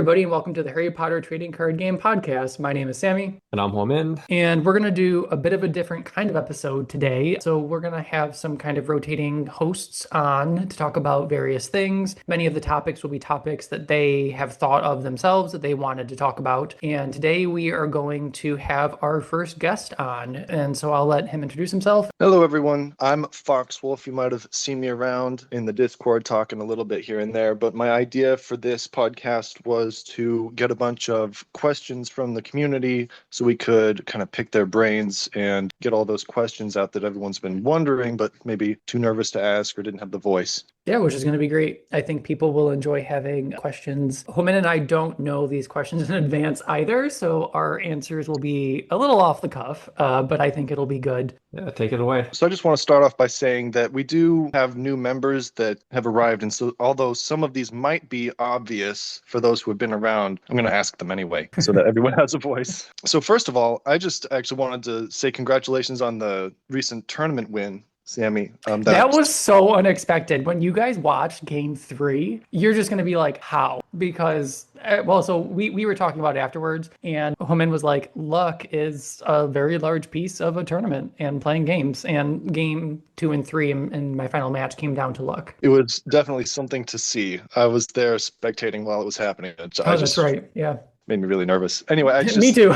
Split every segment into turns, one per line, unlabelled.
everybody, and welcome to the Harry Potter Trading Card Game Podcast. My name is Sammy,
And I'm Homin.
and we're going to do a bit of a different kind of episode today. So, we're going to have some kind of rotating hosts on to talk about various things. Many of the topics will be topics that they have thought of themselves that they wanted to talk about. And today we are going to have our first guest on. And so, I'll let him introduce himself.
Hello, everyone. I'm Foxwolf. You might have seen me around in the Discord talking a little bit here and there, but my idea for this podcast was to get a bunch of questions from the community so we could kind of pick their brains and get all those questions out that everyone's been wondering, but maybe too nervous to ask or didn't have the voice.
Yeah, which is going to be great. I think people will enjoy having questions. Homin and I don't know these questions in advance either, so our answers will be a little off the cuff, but I think it'll be good.
Yeah, take it away.
So I just want to start off by saying that we do have new members that have arrived, and so although some of these might be obvious for those who have been around, I'm going to ask them anyway so that everyone has a voice. So first of all, I just actually wanted to say congratulations on the recent tournament win, Sammy.
That was so unexpected. When you guys watched game 3, you're just going to be like, how? Because, so we were talking about it afterwards, and Homin was like, luck is a very large piece of a tournament and playing games. And game 2 and 3 in my final match came down to luck.
It was definitely something to see. I was there spectating while it was happening.
That's right. Yeah.
Made me really nervous. Anyway,
Me too.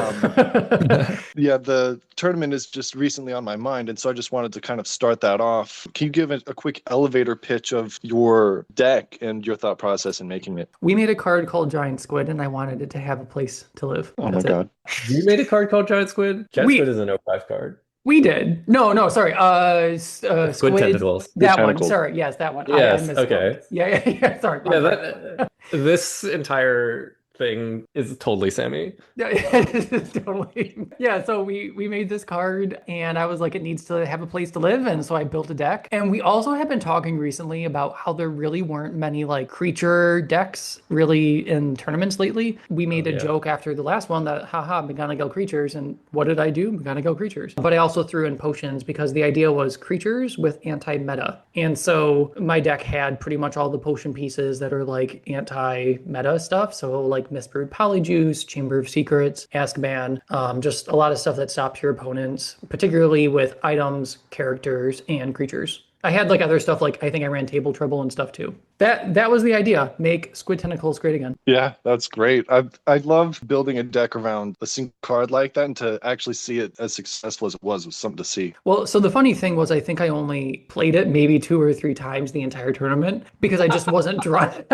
Yeah, the tournament is just recently on my mind, and so I just wanted to kind of start that off. Can you give a quick elevator pitch of your deck and your thought process in making it?
We made a card called Giant Squid, and I wanted it to have a place to live.
Oh my God.
You made a card called Giant Squid? Giant Squid is an O5 card.
We did. No, sorry. Squid
Tentacles.
That
Tentacles.
one. Sorry. Yes, that one.
Yes,
I
okay.
Yeah. Sorry.
Yeah, this entire thing is totally Sammy.
Totally. Yeah, so we made this card and I was like, it needs to have a place to live. And so I built a deck. And we also have been talking recently about how there really weren't many like creature decks really in tournaments lately. We made a joke after the last one that, haha, McGonagall creatures. And what did I do? McGonagall creatures. But I also threw in potions because the idea was creatures with anti-meta. And so my deck had pretty much all the potion pieces that are like anti-meta stuff. So like Mistbrewed Polyjuice, Chamber of Secrets, Azkaban, just a lot of stuff that stops your opponents, particularly with items, characters, and creatures. I had like other stuff, like I think I ran Table Trouble and stuff too. That was the idea. Make Squid Tentacles great again.
Yeah, that's great. I love building a deck around a single card like that, and to actually see it as successful as it was something to see.
Well, so the funny thing was I think I only played it maybe 2 or 3 times the entire tournament because I just wasn't drawing.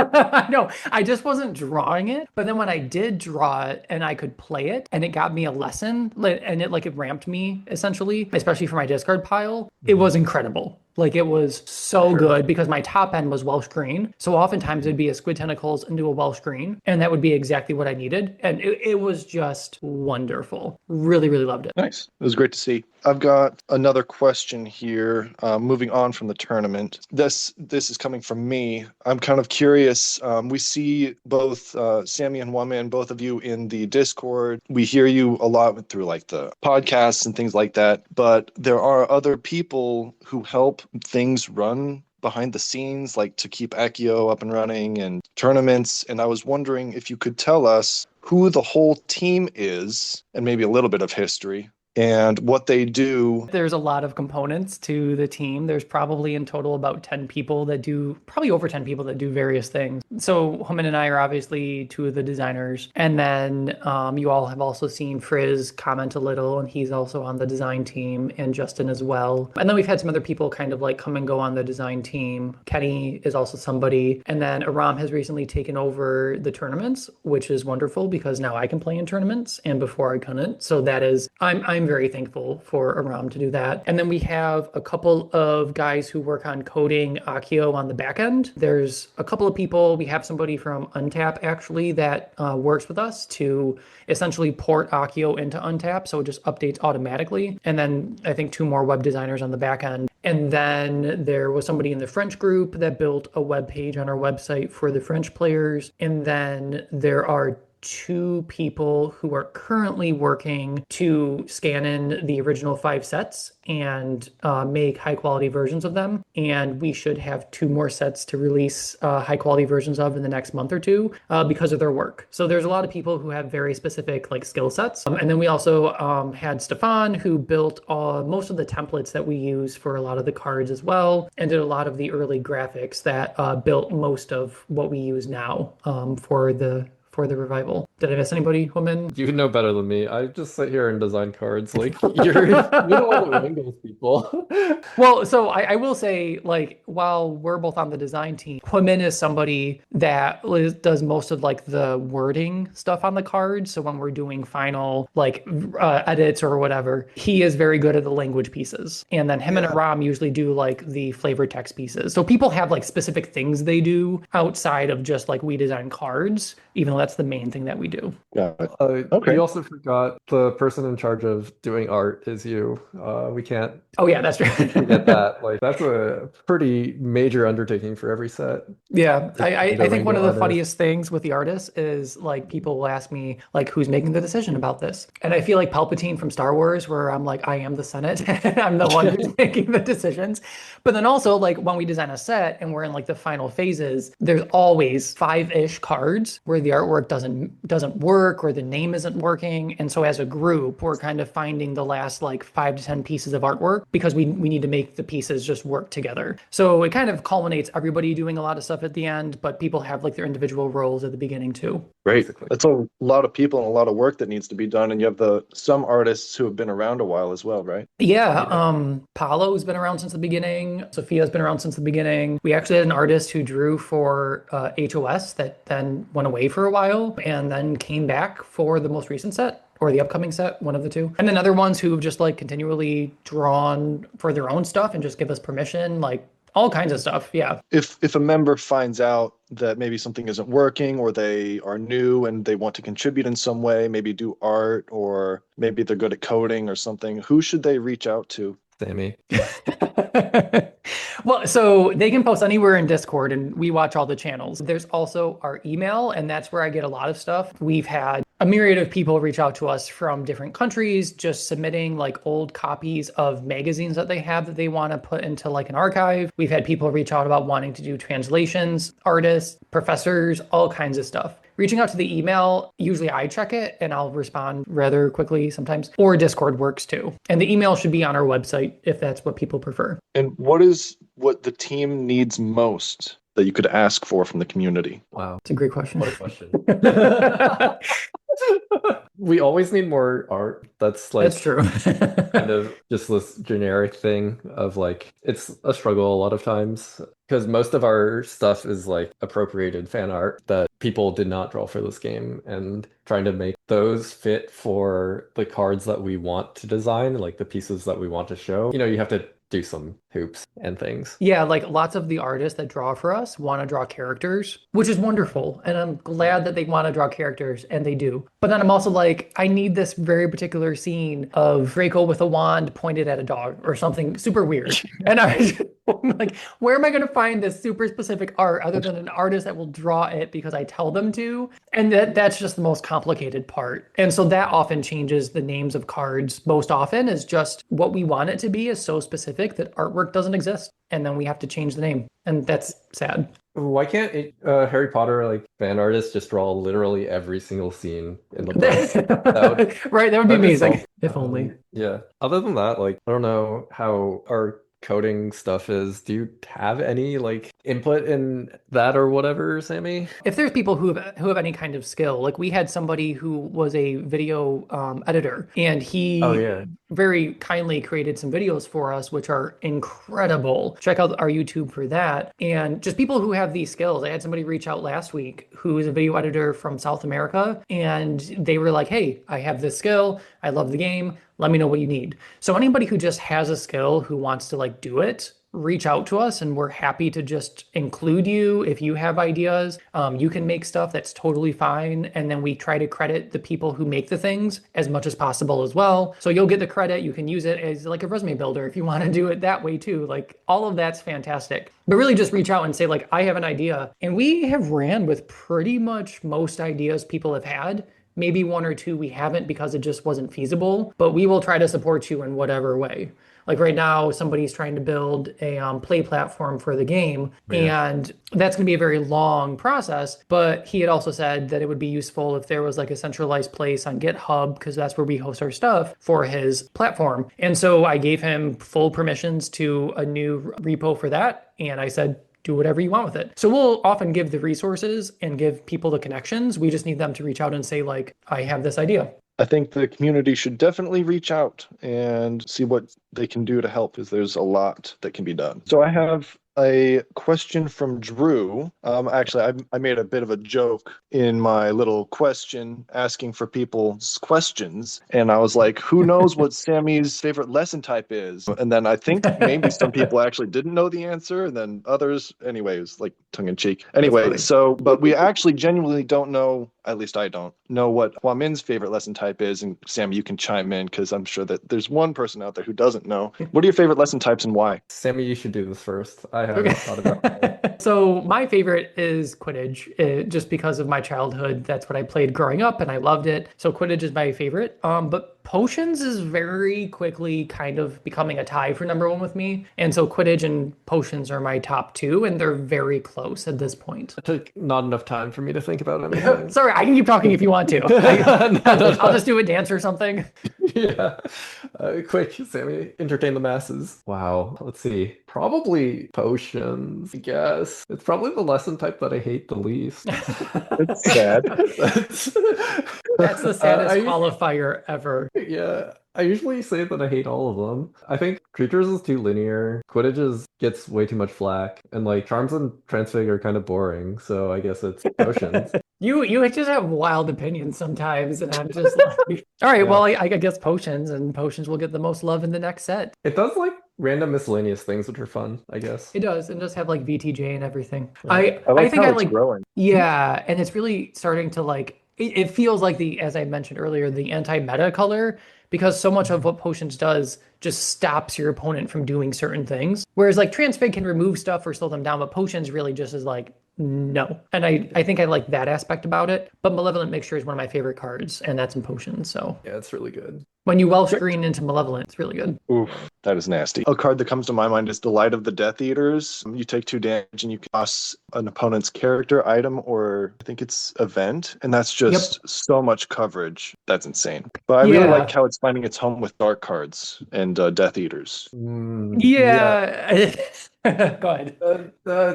No, I just wasn't drawing it. But then when I did draw it and I could play it and it got me a lesson and it ramped me essentially, especially for my discard pile, it was incredible. Like it was so good because my top end was Welsh Green. So oftentimes it'd be a Squid Tentacles into a Welsh Green. And that would be exactly what I needed. And it was just wonderful. Really, really loved it.
Nice. It was great to see. I've got another question here, moving on from the tournament. This is coming from me. I'm kind of curious. We see both Sammy and Waman, both of you in the Discord. We hear you a lot through like the podcasts and things like that. But there are other people who help things run behind the scenes, like to keep Accio up and running and tournaments. And I was wondering if you could tell us who the whole team is and maybe a little bit of history and what they do.
There's a lot of components to the team. There's probably in total about 10 people that do, probably over 10 people that do various things. So Homin and I are obviously 2 of the designers. And then you all have also seen Frizz comment a little, and he's also on the design team, and Justin as well. And then we've had some other people kind of like come and go on the design team. Kenny is also somebody. And then Aram has recently taken over the tournaments, which is wonderful because now I can play in tournaments and before I couldn't. So that is, I'm very thankful for Aram to do that. And then we have a couple of guys who work on coding Accio on the back end. There's a couple of people. We have somebody from Untap actually that works with us to essentially port Accio into Untap, so it just updates automatically. And then I think 2 more web designers on the back end. And then there was somebody in the French group that built a web page on our website for the French players. And then there are two people who are currently working to scan in the original 5 sets and make high quality versions of them. And we should have 2 more sets to release high quality versions of in the next month or two because of their work. So there's a lot of people who have very specific like skill sets. And then we also had Stefan, who built most of the templates that we use for a lot of the cards as well, and did a lot of the early graphics that built most of what we use now for the revival. Did I miss anybody, woman?
You know better than me. I just sit here and design cards. Like you're the one that wrangles people.
Well, so I will say, like, while we're both on the design team, Huimin is somebody that does most of like the wording stuff on the cards. So when we're doing final like edits or whatever, he is very good at the language pieces. And then him and Aram usually do like the flavor text pieces. So people have like specific things they do outside of just like we design cards, even though that's the main thing that we do.
Got it. Okay.
You also forgot the person in charge of doing art is you. We can't
Oh yeah, that's true.
forget that. Like that's a pretty major undertaking for every set.
Yeah, I think one of the
artist.
funniest things with the artists is like people will ask me like who's making the decision about this, and I feel like Palpatine from Star Wars, where I'm like I am the Senate, and I'm the one who's making the decisions. But then also like when we design a set and we're in like the final phases, there's always 5-ish cards where the artwork doesn't work or the name isn't working, and so as a group we're kind of finding the last like 5 to 10 pieces of artwork because we need to make the pieces just work together. So it kind of culminates everybody doing a lot of stuff at the end, but people have like their individual roles at the beginning too.
Great.
Basically.
That's a lot of people and a lot of work that needs to be done. And you have some artists who have been around a while as well, right?
Yeah, Paolo's been around since the beginning. Sophia's been around since the beginning. We actually had an artist who drew for HOS that then went away for a while and then came back for the most recent set. Or the upcoming set, one of the two. And then other ones who've just like continually drawn for their own stuff and just give us permission, like all kinds of stuff. Yeah.
If a member finds out that maybe something isn't working or they are new and they want to contribute in some way, maybe do art or maybe they're good at coding or something, who should they reach out to?
Sammy.
Well, so they can post anywhere in Discord and we watch all the channels. There's also our email, and that's where I get a lot of stuff. We've had a myriad of people reach out to us from different countries, just submitting like old copies of magazines that they have that they want to put into like an archive. We've had people reach out about wanting to do translations, artists, professors, all kinds of stuff. Reaching out to the email, usually I check it and I'll respond rather quickly sometimes, or Discord works too. And the email should be on our website if that's what people prefer.
And what the team needs most that you could ask for from the community?
Wow.
It's a great question.
What a question. We always need more art. That's like
That's true.
kind of just this generic thing of like it's a struggle a lot of times because most of our stuff is like appropriated fan art that people did not draw for this game, and trying to make those fit for the cards that we want to design, like the pieces that we want to show. You know, you have to do some hoops and things.
Yeah, like lots of the artists that draw for us want to draw characters, which is wonderful. And I'm glad that they want to draw characters, and they do. But then I'm also like, I need this very particular scene of Draco with a wand pointed at a dog or something super weird. And I'm like, where am I going to find this super specific art other than an artist that will draw it because I tell them to? And that's just the most complicated part. And so that often changes the names of cards most often, is just what we want it to be is so specific that artwork doesn't exist. And then we have to change the name. And that's sad.
Why can't Harry Potter like fan artists just draw literally every single scene in the book?
Right, that would be amazing.
solve-
If only.
Yeah. Other than that, like I don't know how our coding stuff is. Do you have any like input in that or whatever, Sammy?
If there's people who have any kind of skill, like we had somebody who was a video editor, and he very kindly created some videos for us, which are incredible. Check out our YouTube for that. And just people who have these skills. I had somebody reach out last week who is a video editor from South America, and they were like, hey, I have this skill. I love the game. Let me know what you need. So anybody who just has a skill who wants to like do it, reach out to us and we're happy to just include you if you have ideas. You can make stuff that's totally fine. And then we try to credit the people who make the things as much as possible as well. So you'll get the credit. You can use it as like a resume builder if you want to do it that way too. Like all of that's fantastic. But really just reach out and say like, I have an idea. And we have ran with pretty much most ideas people have had. Maybe one or two we haven't because it just wasn't feasible, but we will try to support you in whatever way. Like right now, somebody's trying to build a play platform for the game, and that's going to be a very long process. But he had also said that it would be useful if there was like a centralized place on GitHub, because that's where we host our stuff for his platform. And so I gave him full permissions to a new repo for that. And I said, do whatever you want with it. So we'll often give the resources and give people the connections. We just need them to reach out and say like, I have this idea.
I think the community should definitely reach out and see what they can do to help, because there's a lot that can be done. So I have a question from Drew. Actually, I made a bit of a joke in my little question asking for people's questions. And I was like, who knows what Sammy's favorite lesson type is? And then I think maybe some people actually didn't know the answer. And then others, anyway, it was like tongue in cheek. Anyway, so, but we actually genuinely don't know, at least I don't know what Hua Min's favorite lesson type is. And Sammy, you can chime in because I'm sure that there's one person out there who doesn't know. What are your favorite lesson types and why?
Sammy, you should do this first. I haven't thought about it.
So my favorite is Quidditch, just because of my childhood. That's what I played growing up and I loved it. So Quidditch is my favorite. But Potions is very quickly kind of becoming a tie for number one with me. And so Quidditch and Potions are my top two, and they're very close at this point.
It took not enough time for me to think about anything.
Sorry, I can keep talking if you want to. I'll just do a dance or something.
Yeah. Quick, Sammy, entertain the masses. Wow. Let's see. Probably Potions, I guess. It's probably the lesson type that I hate the least.
It's sad.
That's the saddest qualifier ever.
Yeah, I usually say that I hate all of them. I think Creatures is too linear. Gets way too much flack. And like Charms and Transfig are kind of boring, so I guess it's Potions.
You just have wild opinions sometimes, and I'm just like, all right, well, I guess Potions, and Potions will get the most love in the next set.
It does like random miscellaneous things which are fun, I guess.
It does. It does have like VTJ and everything.
I
think
how
I
it's
like
growing.
Yeah, and it's really starting to like it feels like as I mentioned earlier, the anti-meta color, because so much of what Potions does just stops your opponent from doing certain things. Whereas like Transfig can remove stuff or slow them down, but Potions really just is like, no. And I think I like that aspect about it. But Malevolent Mixture is one of my favorite cards, and that's in Potions. So
yeah, it's really good.
When you well screen into Malevolent, it's really good.
Oof, that is nasty. A card that comes to my mind is the Light of the Death Eaters. You take 2 damage and you toss an opponent's character, item, or I think it's event. And that's just so much coverage. That's insane. But I really like how it's finding its home with dark cards and Death Eaters.
Yeah. Go ahead.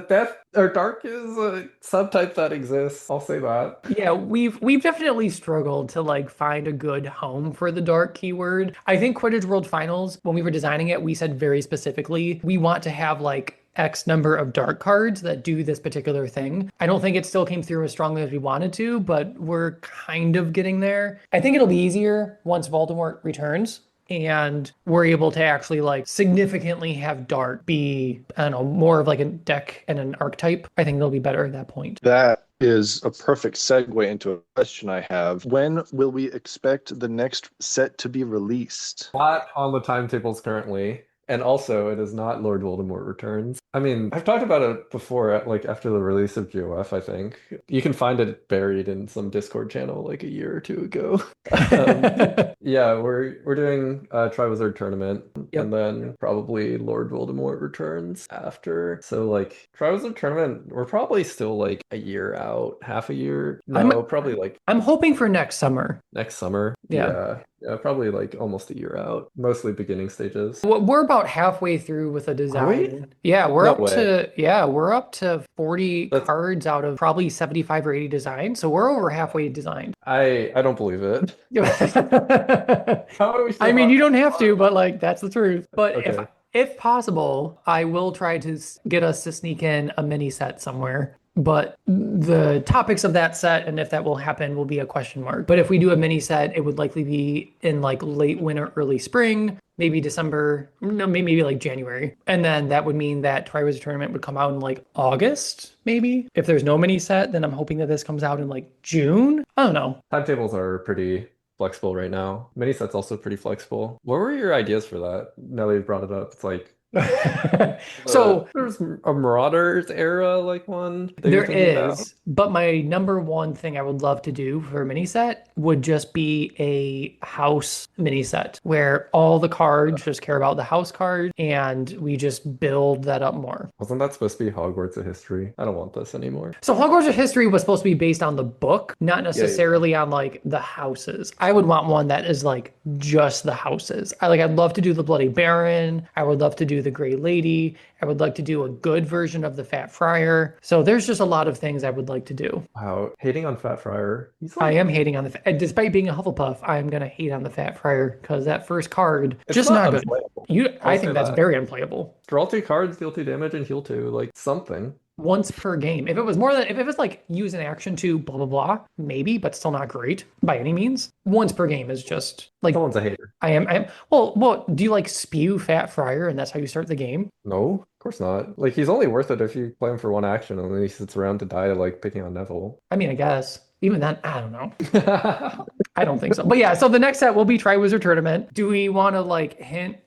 Death or Dark is a subtype that exists. I'll say that.
Yeah, we've definitely struggled to like find a good home for the dark keyword. I think Quidditch World Finals, when we were designing it, we said very specifically we want to have like X number of dark cards that do this particular thing. I don't think it still came through as strongly as we wanted to, but we're kind of getting there. I think it'll be easier once Voldemort returns and we're able to actually like significantly have dark be, I don't know, more of like a deck and an archetype. I think they'll be better at that point.
That is a perfect segue into a question I have. When will we expect the next set to be released?
Not on the timetables currently. And also, it is not Lord Voldemort Returns. I mean, I've talked about it before, like after the release of GOF, I think. You can find it buried in some Discord channel like a year or two ago. Yeah, we're doing a Triwizard Tournament, and then probably Lord Voldemort Returns after. So like Triwizard Tournament, we're probably still like a year out, half a year. No, probably like
I'm hoping for next summer.
Next summer. Yeah, probably like almost a year out. Mostly beginning stages.
We're about halfway through with a design.
Are we?
Yeah, we're up to 40 cards out of probably 75 or 80 designs. So we're over halfway designed.
I don't believe it. How are we
I mean, you don't have to, but like that's the truth. But if possible, I will try to get us to sneak in a mini set somewhere. But the topics of that set and if that will happen will be a question mark. But if we do a mini set, it would likely be in like late winter, early spring, maybe December, no, maybe like January. And then that would mean that Triwizard Tournament would come out in like August, maybe. If there's no mini set, then I'm hoping that this comes out in like June. I don't know.
Timetables are pretty flexible right now. Mini set's also pretty flexible. What were your ideas for that? Now that you brought it up, it's like
So
there's a Marauders era like one that you're
there
thinking about.
is, but my number one thing I would love to do for a mini set would just be a house mini set where all the cards just care about the house card and we just build that up more.
Wasn't that supposed to be Hogwarts of History? I don't want this anymore.
So Hogwarts of History was supposed to be based on the book, not
Yeah, yeah.
necessarily on like the houses. I would want one that is like just the houses. I'd love to do the Bloody Baron. I would love to do the Grey Lady. I would like to do a good version of the Fat Friar. So there's just a lot of things I would like to do.
Wow, hating on Fat Friar. He's
I
like,
am hating on despite being a Hufflepuff, I am gonna hate on the Fat Friar because that first card
it's
just
not
not good.
unplayable.
I
I'll
think
say
that's
that.
very unplayable.
Draw 2 cards, deal 2 damage, and heal 2. Like something.
Once per game. If it was more than if it was like use an action to blah blah blah, maybe, but still not great by any means. Once per game is just like
Someone's a hater.
I am well, do you like spew Fat Friar and that's how you start the game?
No, of course not. Like he's only worth it if you play him for 1 action and then he sits around to die like picking on Neville.
I mean, I guess. Even then, I don't know. I don't think so. But yeah, so the next set will be Triwizard Tournament. Do we want to like hint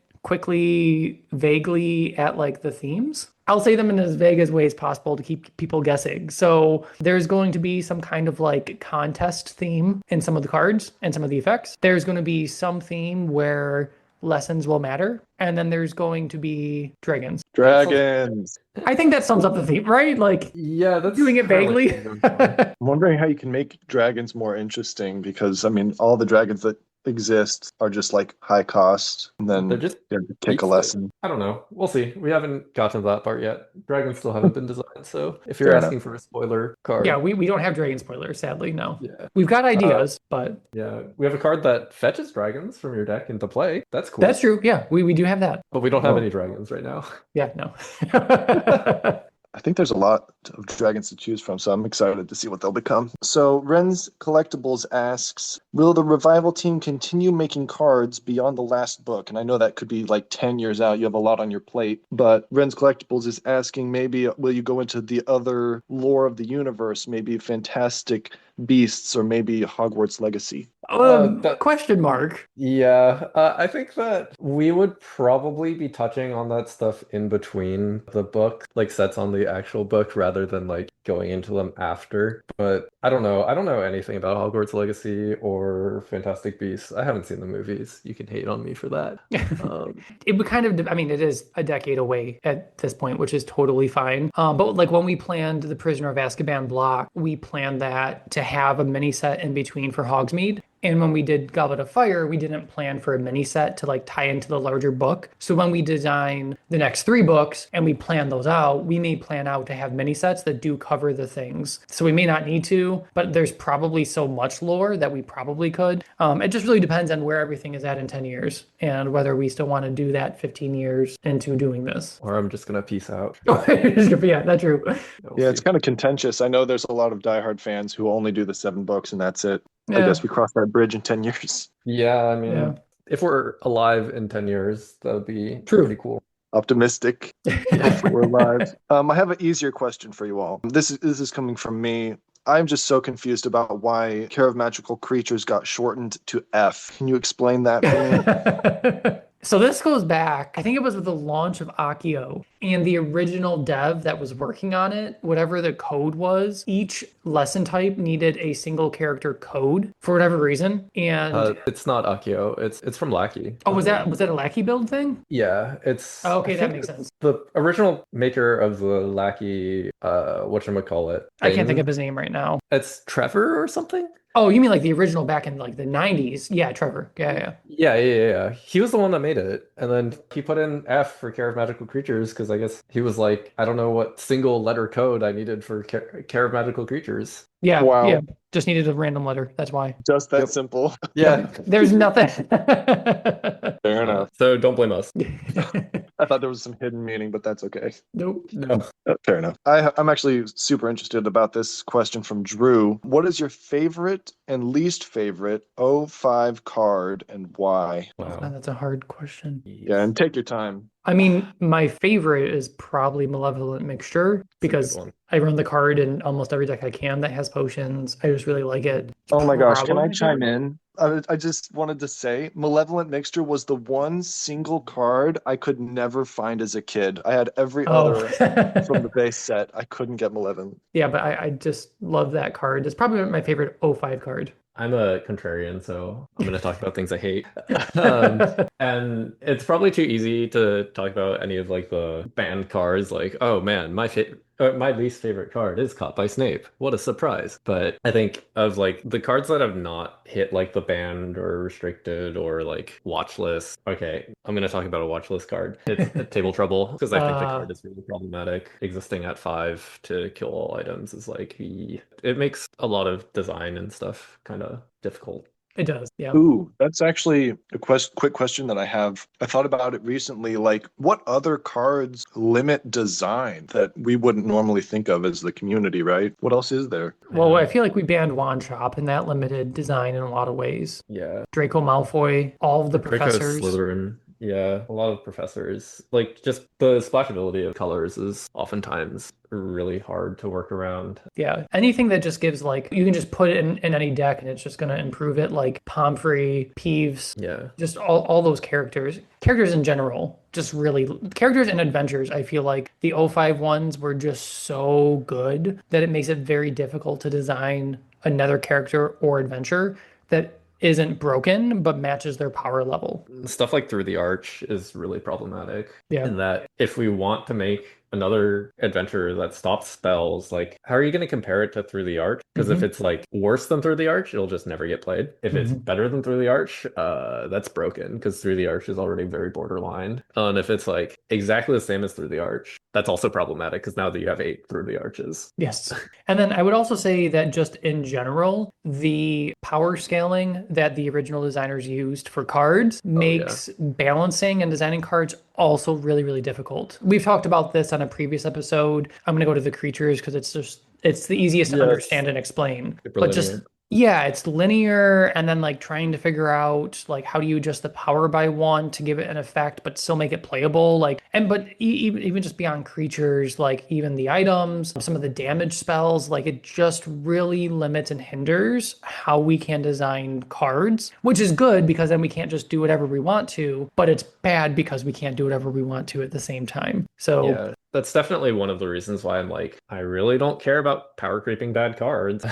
quickly, vaguely at like the themes? I'll say them in as vague as way as possible to keep people guessing. So there's going to be some kind of like contest theme in some of the cards and some of the effects. There's going to be some theme where lessons will matter. And then there's going to be dragons.
Dragons.
I think that sums up the theme, right? Like
Yeah, that's
doing it
kinda
vaguely.
what I'm going for.
I'm wondering how you can make dragons more interesting because I mean all the dragons that exist are just like high cost and then
They're just
you have to take a
beats
lesson.
I don't know. We'll see. We haven't gotten to that part yet. Dragons still haven't been designed, so if you're
Fair enough.
asking for a spoiler card,
Yeah, we don't have dragon spoilers, sadly, no.
yeah,
We've got ideas, but
yeah, we have a card that fetches dragons from your deck into play. That's cool.
that's true. Yeah, we do have that.
But we don't have
Oh.
any dragons right now.
Yeah, no.
I think there's a lot of dragons to choose from, so I'm excited to see what they'll become. So Ren's Collectibles asks, will the revival team continue making cards beyond the last book? And I know that could be like 10 years out. You have a lot on your plate. But Ren's Collectibles is asking, maybe will you go into the other lore of the universe, maybe Fantastic Beasts or maybe Hogwarts Legacy?
Question mark.
Yeah, I think that we would probably be touching on that stuff in between the book, like sets on the actual book, rather than like going into them after. But I don't know. I don't know anything about Hogwarts Legacy or Fantastic Beasts. I haven't seen the movies. You can hate on me for that.
It would kind of, I mean, it is a decade away at this point, which is totally fine. But like when we planned the Prisoner of Azkaban block, we planned that to have a mini set in between for Hogsmeade. And when we did Goblet of Fire, we didn't plan for a mini set to like tie into the larger book. So when we design the next 3 books and we plan those out, we may plan out to have mini sets that do cover the things. So we may not need to, but there's probably so much lore that we probably could. It just really depends on where everything is at in 10 years and whether we still want to do that 15 years into doing this.
Or I'm just gonna peace out.
Yeah, that's true.
We'll
Yeah, it's
see.
kind of contentious. I know there's a lot of diehard fans who only do the 7 books and that's it. I
Yeah.
guess we cross that bridge in 10 years.
Yeah, I mean,
Yeah.
if we're alive in 10 years, that would be
True.
pretty cool.
Optimistic. Hopefully we're live. I have an easier question for you all. This is coming from me. I'm just so confused about why Care of Magical Creatures got shortened to F. Can you explain that for me?
So this goes back, I think it was with the launch of Accio and the original dev that was working on it, whatever the code was, each lesson type needed a single character code for whatever reason. And
It's not Akio. It's from Lackey.
was that a Lackey build thing?
Yeah, it's
Oh, okay,
I
that
think
makes
it's
sense.
the original maker of the Lackey whatchamacallit.
I can't think
thing.
of his name right now.
It's Trevor or something?
Oh, you mean like the original back in like the 90s? Yeah, Trevor. Yeah.
Yeah. He was the one that made it. And then he put in F for Care of Magical Creatures because I guess he was like, I don't know what single letter code I needed for Care of Magical Creatures.
Yeah.
Wow.
Yeah. Just needed a random letter. That's why.
Just that
Yep.
simple.
Yeah.
There's nothing.
Fair enough.
So don't blame us.
I thought there was some hidden meaning, but that's okay.
Nope.
No.
Fair enough. I'm actually super interested about this question from Drew. What is your favorite and least favorite O5 card and why?
Oh,
Wow.
that's a hard question.
Yeah, and take your time.
I mean, my favorite is probably Malevolent Mixture
It's a good
because
one.
I run the card in almost every deck I can that has potions. I just really like it. It's
Oh my gosh, can
probably
I
my
chime
favorite.
in? I just wanted to say, Malevolent Mixture was the one single card I could never find as a kid. I had every
Oh,
other from the base set. I couldn't get Malevolent.
yeah, but I just love that card. It's probably my favorite O5 card.
I'm a contrarian, so I'm going to talk about things I hate. And it's probably too easy to talk about any of like the banned cards. Like, oh man, my least favorite card is Caught by Snape. What a surprise! But I think of like the cards that have not hit like the banned or restricted or like watch list. Okay, I'm going to talk about a watch list card. It's Table Trouble because I think the
Uh,
card is really problematic. Existing at 5 to kill all items is like it makes a lot of design and stuff kind of difficult.
it does. Yeah.
Ooh, that's actually a quick question that I have. I thought about it recently. Like, what other cards limit design that we wouldn't normally think of as the community, right? What else is there?
Well, I
Yeah.
feel like we banned Wand Shop and that limited design in a lot of ways.
Yeah.
Draco Malfoy, all of the
Draco
professors.
Slytherin. Yeah, a lot of professors. Like just the splashability of colors is oftentimes really hard to work around.
Yeah, anything that just gives like you can just put it in any deck and it's just gonna improve it, like Pomfrey, Peeves,
Yeah.
just all those characters. Characters in general, just really characters and adventures. I feel like the O5 ones were just so good that it makes it very difficult to design another character or adventure that isn't broken but matches their power level.
Stuff like Through the Arch is really problematic
Yeah.
in that if we want to make another adventure that stops spells, like how are you going to compare it to Through the Arch? Because if
Hmm.
it's like worse than Through the Arch, it'll just never get played. If it's
Hmm.
better than Through the Arch, that's broken because Through the Arch is already very borderline. And if it's like exactly the same as Through the Arch, that's also problematic because now that you have 8 Through the Arches.
Yes. And then I would also say that just in general, the power scaling that the original designers used for cards
Oh yeah.
makes balancing and designing cards also really, really difficult. We've talked about this on a previous episode. I'm going to go to the creatures because it's the easiest to
Yes.
understand and explain.
Super
But just
linear.
yeah, it's linear and then like trying to figure out like how do you adjust the power by one to give it an effect but still make it playable like and but even just beyond creatures like even the items, some of the damage spells, like it just really limits and hinders how we can design cards, which is good because then we can't just do whatever we want to, but it's bad because we can't do whatever we want to at the same time. So
Yeah, that's definitely one of the reasons why I'm like, I really don't care about power creeping bad cards.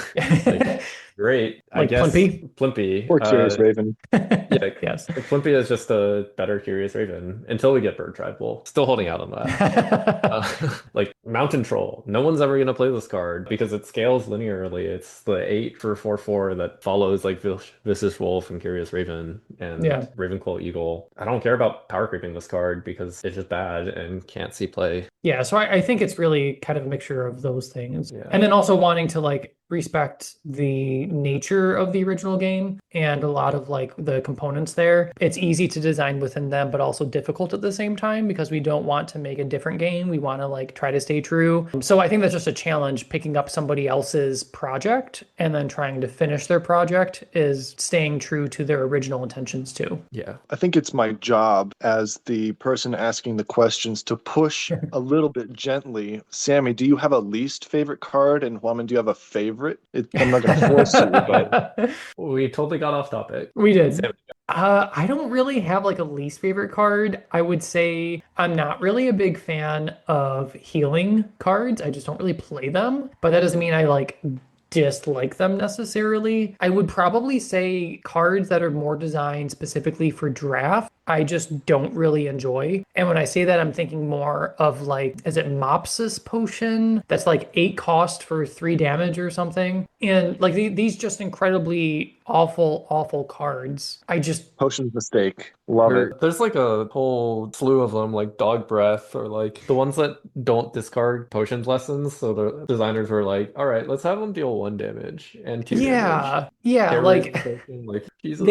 Like, great. I
like
guess
Plimpy.
Plimpy.
Or Curious Raven.
Yeah,
Yes.
Plimpy is just a better Curious Raven until we get Bird Tribal. Still holding out on that. Like Mountain Troll. No one's ever gonna play this card because it scales linearly. It's the 8 for 4/4 that follows like Vicious Wolf and Curious Raven and
Yeah.
Ravenclaw Eagle. I don't care about power creeping this card because it's just bad and can't see play.
Yeah, so I think it's really kind of a mixture of those things.
Yeah.
And then also wanting to like respect the nature of the original game and a lot of like the components there. It's easy to design within them, but also difficult at the same time because we don't want to make a different game. We want to like try to stay true. So I think that's just a challenge picking up somebody else's project and then trying to finish their project is staying true to their original intentions too.
Yeah.
I think it's my job as the person asking the questions to push a little bit gently. Sammy, do you have a least favorite card? And Huaman, do you have a favorite? I'm not going to force you, but
We totally got off topic.
We did.
Sam,
I don't really have like a least favorite card. I would say I'm not really a big fan of healing cards. I just don't really play them, but that doesn't mean I like dislike them necessarily. I would probably say cards that are more designed specifically for draft, I just don't really enjoy. And when I say that, I'm thinking more of like, is it Mopsis Potion? That's like 8 cost for 3 damage or something. And like these just incredibly awful, awful cards. I just
Potion's Mistake. Love it.
there's like a whole slew of them, like Dog Breath, or like the ones that don't discard potions lessons. So the designers were like, all right, let's have them deal 1 damage and 2 damage.
yeah,
Hair
like
raising potion, like Jesus.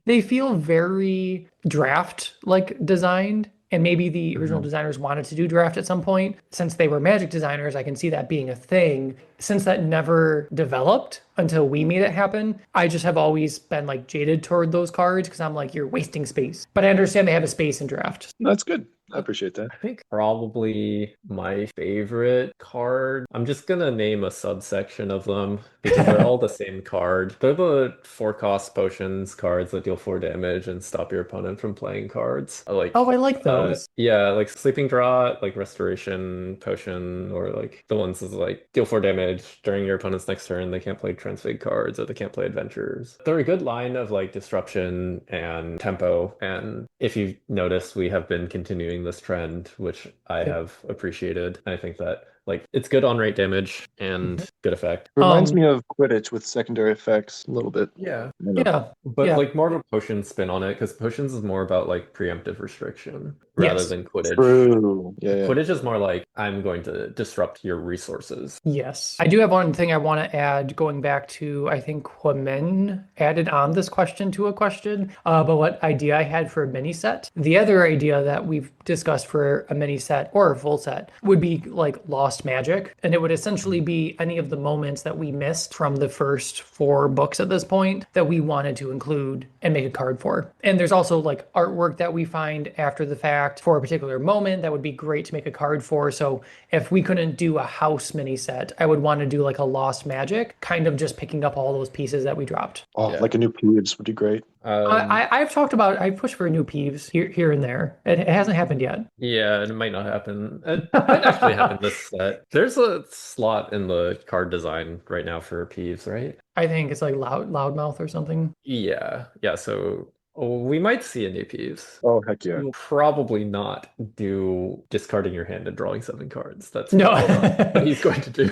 they feel very draft like designed And maybe the original designers wanted to do draft at some point. Since they were Magic designers, I can see that being a thing. Since that never developed until we made it happen, I just have always been like jaded toward those cards because I'm like, you're wasting space. But I understand they have a space in draft.
That's good. I appreciate that.
I think probably my favorite card. I'm just gonna name a subsection of them because they're all the same card. They're the 4 cost potions cards that deal 4 damage and stop your opponent from playing cards.
Oh, I like those.
Yeah, like Sleeping Draught, like Restoration Potion, or like the ones that like deal 4 damage during your opponent's next turn. They can't play Transfig cards or they can't play Adventures. They're a good line of like disruption and tempo. And if you've noticed, we have been continuing this trend, which I have appreciated. I think that like it's good on rate damage and good effect.
Reminds me of Quidditch with secondary effects a little bit.
Yeah.
Yeah.
But
Yeah.
like more of a potion spin on it because potions is more about like preemptive restriction rather
Yes.
than Quidditch.
True. Yeah.
Quidditch is more like I'm going to disrupt your resources.
Yes. I do have one thing I want to add going back to, I think Huamin added on this question to a question about what idea I had for a mini set. The other idea that we've discussed for a mini set or a full set would be like Lost Magic. And it would essentially be any of the moments that we missed from the first 4 books at this point that we wanted to include and make a card for. And there's also like artwork that we find after the fact for a particular moment that would be great to make a card for. So if we couldn't do a house mini set, I would want to do like a Lost Magic, kind of just picking up all those pieces that we dropped.
Oh,
Yeah.
like a new Peeves would be great.
I've talked about, I've pushed for new peeves here and there. It hasn't happened yet.
Yeah, it might not happen. It might actually happen this set. There's a slot in the card design right now for Peeves, right?
I think it's like loudmouth or something.
Yeah, yeah. So we might see a new Peeves.
Oh, heck yeah.
We'll probably not do discarding your hand and drawing 7 cards. That's
No.
what he's going to do.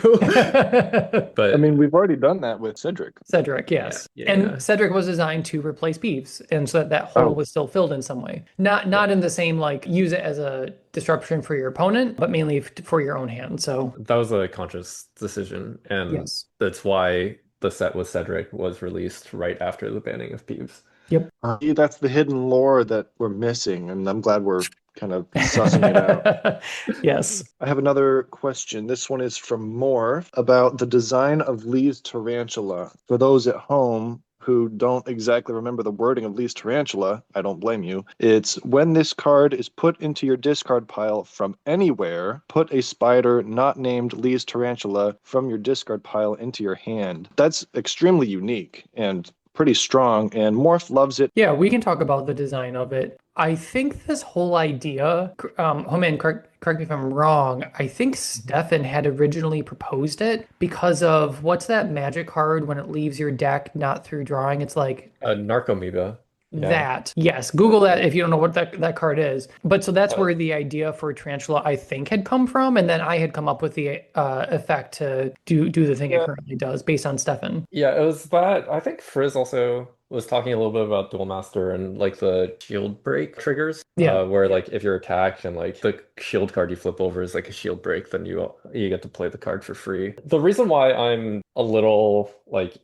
But
I mean, we've already done that with Cedric.
Cedric, yes.
Yeah,
and
yeah.
Cedric was designed to replace Peeves, and so that hole was still filled in some way. Not in the same like use it as a disruption for your opponent, but mainly for your own hand. So
that was a conscious decision, and
yes.
that's why the set with Cedric was released right after the banning of Peeves.
Yep.
That's the hidden lore that we're missing, and I'm glad we're kind of sussing it out.
Yes.
I have another question. This one is from Morph about the design of Lee's Tarantula. For those at home who don't exactly remember the wording of Lee's Tarantula, I don't blame you. It's when this card is put into your discard pile from anywhere, put a spider not named Lee's Tarantula from your discard pile into your hand. That's extremely unique and pretty strong, and Morph loves it.
Yeah, we can talk about the design of it. I think this whole idea, oh man, correct me if I'm wrong. I think Stefan had originally proposed it because of what's that magic card when it leaves your deck not through drawing? It's like
Narcomoeba. Yeah.
that. Yes, Google that if you don't know what that card is. But so that's where the idea for Tarantula, I think, had come from. And then I had come up with the effect to do the thing it currently does based on Stefan.
Yeah, it was that. I think Frizz also was talking a little bit about Duel Master and like the shield break triggers.
Yeah.
Where like if you're attacked and like the shield card you flip over is like a shield break, then you get to play the card for free. The reason why I'm a little like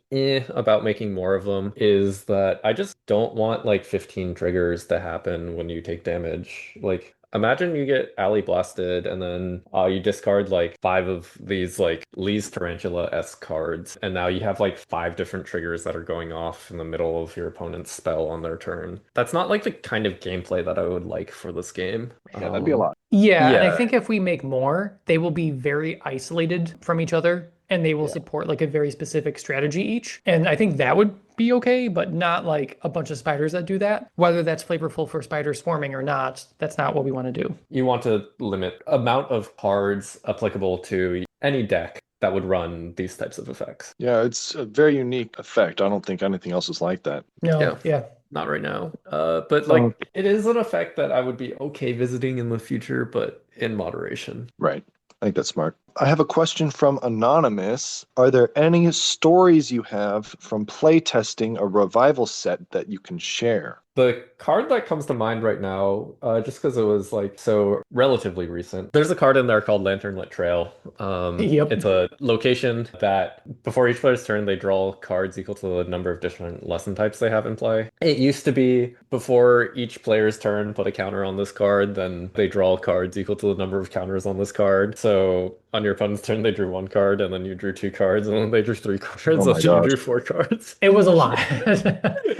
about making more of them is that I just don't want like 15 triggers to happen when you take damage. Like imagine you get alley blasted and then you discard like 5 of these like Lee's Tarantula-esque cards, and now you have like 5 different triggers that are going off in the middle of your opponent's spell on their turn. That's not like the kind of gameplay that I would like for this game.
Yeah, that'd be a lot.
Yeah, and I
Yeah.
think if we make more, they will be very isolated from each other and they will support like a very specific strategy each. And I think that would be okay, but not like a bunch of spiders that do that. Whether that's flavorful for spiders swarming or not, that's not what we want to do.
You want to limit amount of cards applicable to any deck that would run these types of effects.
Yeah, it's a very unique effect. I don't think anything else is like that.
No, yeah.
Not right now. But like it is an effect that I would be okay visiting in the future, but in moderation.
Right. I think that's smart. I have a question from Anonymous. Are there any stories you have from playtesting a revival set that you can share?
The card that comes to mind right now, just because it was like so relatively recent, there's a card in there called Lanternlit Trail.
Yep.
It's a location that before each player's turn, they draw cards equal to the number of different lesson types they have in play. It used to be before each player's turn, put a counter on this card, then they draw cards equal to the number of counters on this card. So on your opponent's turn, they drew one card, and then you drew two cards, and then they drew three cards,
Oh
and
my
then you
gosh.
drew four cards.
It was a lot.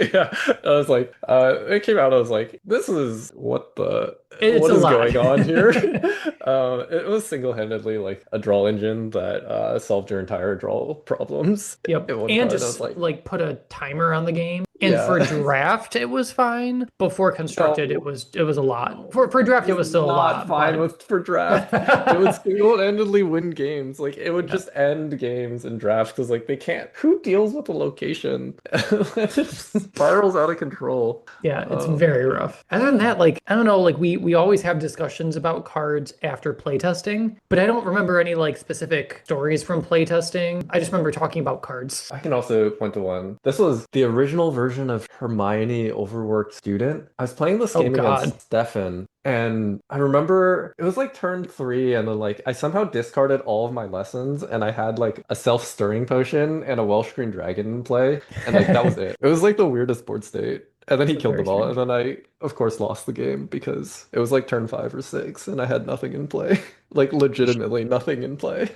Yeah, I was like, it came out. I was like, this is
It's
what
a
is
lot.
going on here? It was single-handedly like a draw engine that solved your entire draw problems
Yep.
in one
And
card. I was
just
like,
like put a timer on the game. And
yeah,
for draft, it was fine. Before constructed, it
no,
was a lot.
no,
For
it
draft, it
was
was still a
not
lot,
fine
but
with for draft. It would single-handedly win games. Like it would
yeah.
just end games in drafts because like they can't. Who deals with the location? It just spirals out of control.
Yeah, it's
Um,
very rough. Other than that, like I don't know, like we always have discussions about cards after playtesting, but I don't remember any like specific stories from playtesting. I just remember talking about cards.
I can also point to one. This was the original version of Hermione Overworked Student. I was playing this
Oh
game
God.
against Stefan, and I remember it was like turn three, and then like I somehow discarded all of my lessons, and I had like a self-stirring potion and a Welsh Green Dragon in play, and like that was it. It was like the weirdest board state. And then he
That's
killed the
very
ball, and
strange.
then I, of course, lost the game because it was like turn five or six, and I had nothing in play. Like legitimately nothing in play.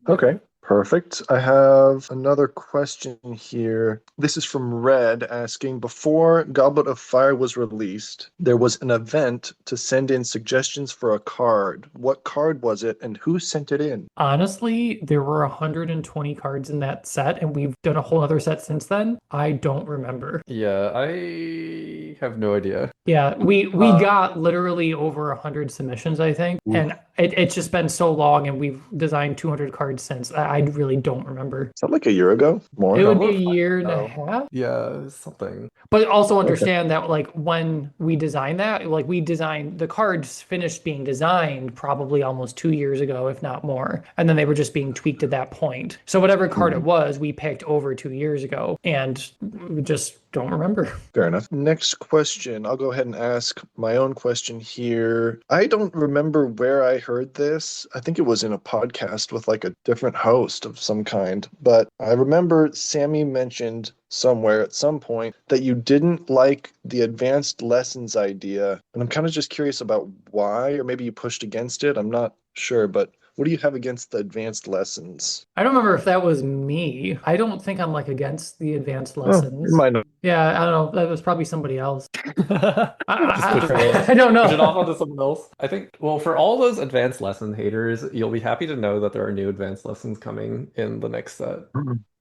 Okay, perfect. I have another question here. This is from Red asking, before Goblet of Fire was released, there was an event to send in suggestions for a card. What card was it and who sent it in?
Honestly, there were 120 cards in that set, and we've done a whole other set since then. I don't remember.
Yeah, I have no idea.
Yeah, we
Uh,
got literally over 100 submissions, I think,
Oof.
and it's just been so long, and we've designed 200 cards since. I really don't remember.
Is that like a year ago?
It
More?
would be a
Goblet of Fire.
year and a
No.
half.
Yeah, something.
But also
Okay.
understand that like when we designed that, like we designed the cards finished being designed probably almost 2 years ago, if not more. And then they were just being tweaked at that point. So whatever card it
Mhm.
was, we picked over 2 years ago and we just don't remember.
Fair enough. Next question. I'll go ahead and ask my own question here. I don't remember where I heard this. I think it was in a podcast with like a different host of some kind. But I remember Sammy mentioned somewhere at some point that you didn't like the advanced lessons idea. And I'm kind of just curious about why, or maybe you pushed against it. I'm not sure, but what do you have against the advanced lessons?
I don't remember if that was me. I don't think I'm like against the advanced
Oh, you
lessons.
might not.
Yeah, I don't know. That was probably somebody else.
Just
I don't
push it off
know.
onto someone else. I think, well, for all those advanced lesson haters, you'll be happy to know that there are new advanced lessons coming in the next set.